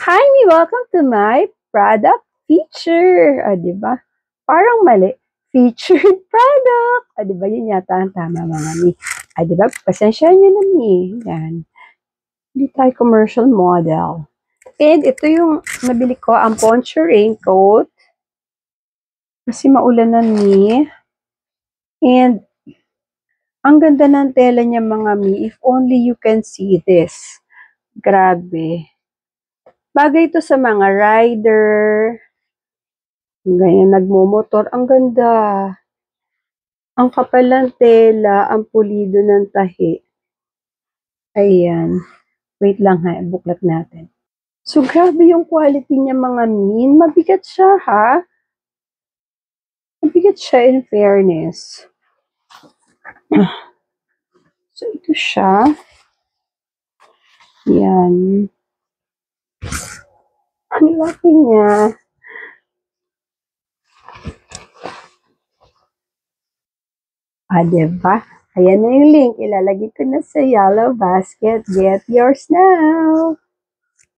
Hi, welcome to my product feature. Di ba? Parang mali. Featured product. Di ba? Yun yata ang tama, mga mi. Di ba? Pasensya nyo na mi. Yan. Hindi tayo commercial model. And ito yung nabili ko, ang Poncho raincoat. Kasi maulanan mi. And ang ganda ng tela niya, mga mi. If only you can see this. Grabe. Bagay ito sa mga rider. Ganyan, nagmumotor. Ang ganda. Ang kapal ng tela, ang pulido ng tahi. Ayan. Wait lang ha, buklat natin. So, grabe yung quality niya, mga min. Mabigat siya, ha? Mabigat siya, in fairness. So, ito siya. Yan. Ang laki niya. Diba? Ayan na yung link. Ilalagay ko na sa yellow basket. Get yours now!